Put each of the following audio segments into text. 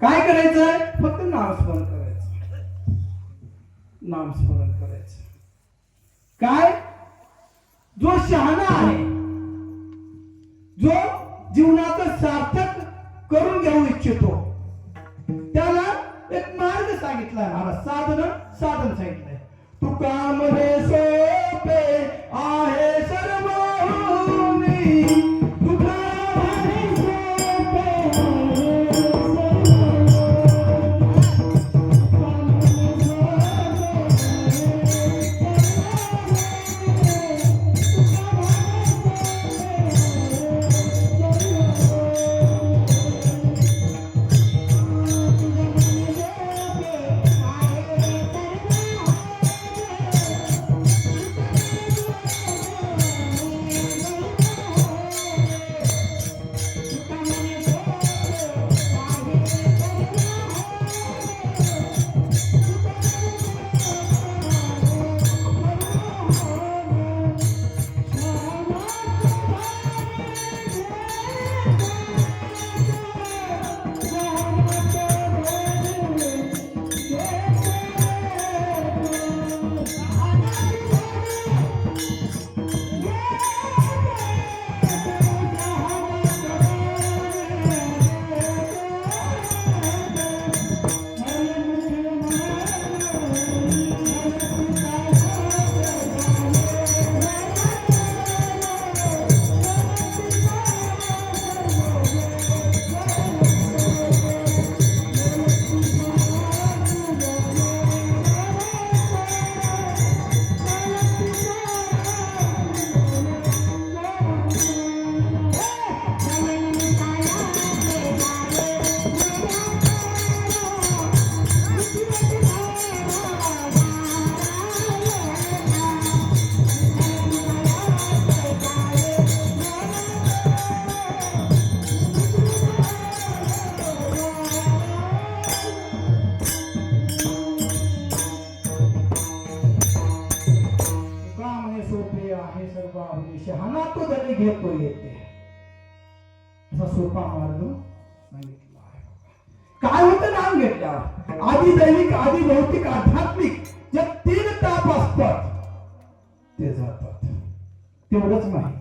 काय करायचंय? फक्त नामस्मरण करायचं, नामस्मरण करायचं. काय? जो शहाणा आहे, जो जीवनाचं सार्थक करून घेऊ इच्छितो, त्याला एक मार्ग सांगितलाय महाराज, साधन सांगितलंय. तुका म्हणे सोपे आहे सर्वहुनी, तुका म्हणे सोपे शहाणा तो धनी घेतो येते, असा सोपा मार्ग सांगितला आहे. काय होतं नाम घेतल्यावर? आधी दैविक, आधी भौतिक, आध्यात्मिक जे 3 ताप असतात ते जातात. तेवढंच नाही,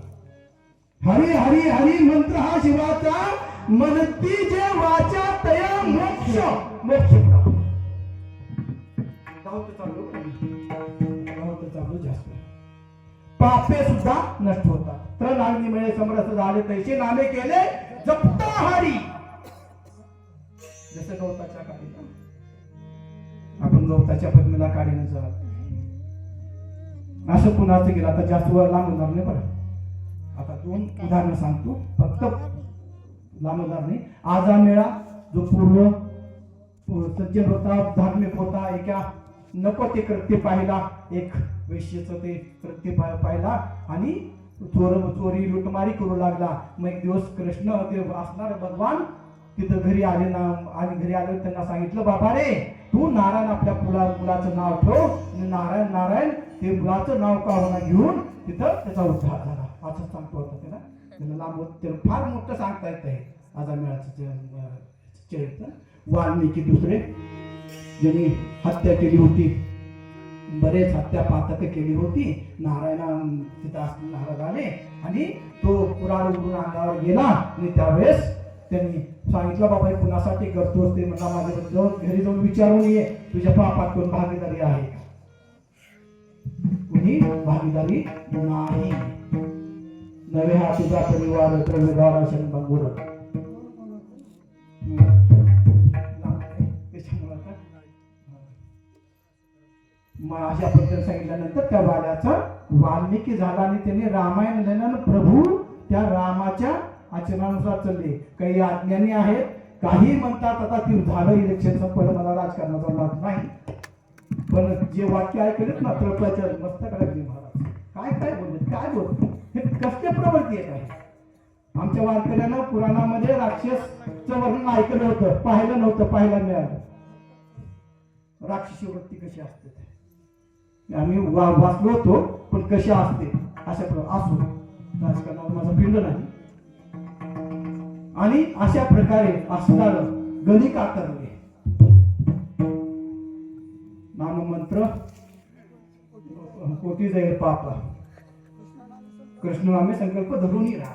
हरी हरी हरी मंत्र हा शिवाचा, मनती जे वाचा तया मोक्ष मोक्ष चालू जास्त. पापे सुद्धा नष्ट होतात. तर नागनी मिळे समरस झाले तैसे नामे केले जपता हारी. जसं गवताच्या काडीला आपण गवताच्या पद्मीला काडीने जात, असं कुणाचं गेलं. आता जास्त वर लांब होणार नाही बरं. आता 2 उदाहरणं सांगतो, फक्त लांब होणार नाही. आजा मेळा जो पूर्व सज्जन होता, धार्मिक होता, एका नको ते कृत्य पाहिला, एक वैश्यचं ते कृत्य पाहिला आणि चोरी लुटमारी करू लागला. मग एक दिवस कृष्ण ते असणार भगवान तिथं घरी आले ना, आणि घरी आले त्यांना सांगितलं, बाबा रे तू नारायण आपल्या मुलाचं नाव ठेव, नारायण नारायण ते मुलाचं नाव का होणार घेऊन तिथं त्याचा उद्धार झाला. असं सांगतो होता त्याला लांब, त्याला फार मोठं सांगता येत आहे आजामेळाचं चरित्र. वाल्मिकी दुसरे ज्यांनी हत्या केली होती, बरेच हत्या पातक केली होती, नारायण तिथं नाराज आले आणि तो पुराण उडून अंगावर गेला. आणि त्यावेळेस त्यांनी सांगितलं, बाबा कुणासाठी करतोस? ते म्हणला, माझ्याबद्दल घरी जाऊन विचारून ये, तुझ्या पापात कोण भागीदारी आहे का? कुणी भागीदारी नाही. नवे हा तुझा परिवार द्रव्यद्वारा शंभर. मग अशा पद्धतीने सांगितल्यानंतर त्या बाल्याचा वाल्मिकी झाला आणि त्याने रामायण लिहिल्यानं प्रभू त्या रामाच्या आचरणानुसार चालले. काही अज्ञानी आहेत, काही म्हणतात आता ती झालं इलेक्शन संपलं, मला राजकारणाचा लाभ नाही. पण जे वाक्य ऐकलेत ना तळपाच्या मस्तकाला महाराज काय काय बोलले, काय बोलले, हे कसले प्रवृत्ती येत आहे. आमच्या वारकऱ्यानं पुराणामध्ये राक्षसचं वर्णन ऐकलं होतं, पाहिलं नव्हतं, पाहायला मिळालं. राक्षसी वृत्ती कशी असते आम्ही वाचलो होतो, पण कशा असते अशा असो. राजकारणावर माझा पिंड नाही. आणि अशा प्रकारे असणार गणी कातरले नाममंत्र कोटी जाईल पाप कृष्णनामे संकल्प धरूनही राहा.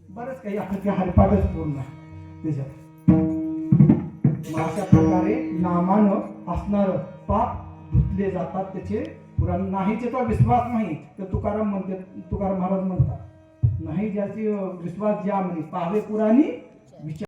बरंच काही आता ते हरिपाठच पूर्ण त्याच्यात. मग अशा प्रकारे नामानं असणार पाप धुतले जातात. त्याचे पुराण नाही ज्याचा विश्वास नाही तर तुकाराम महाराज म्हणतात नाही ज्याचे विश्वास ज्या म्हणे पाहावे पुराणी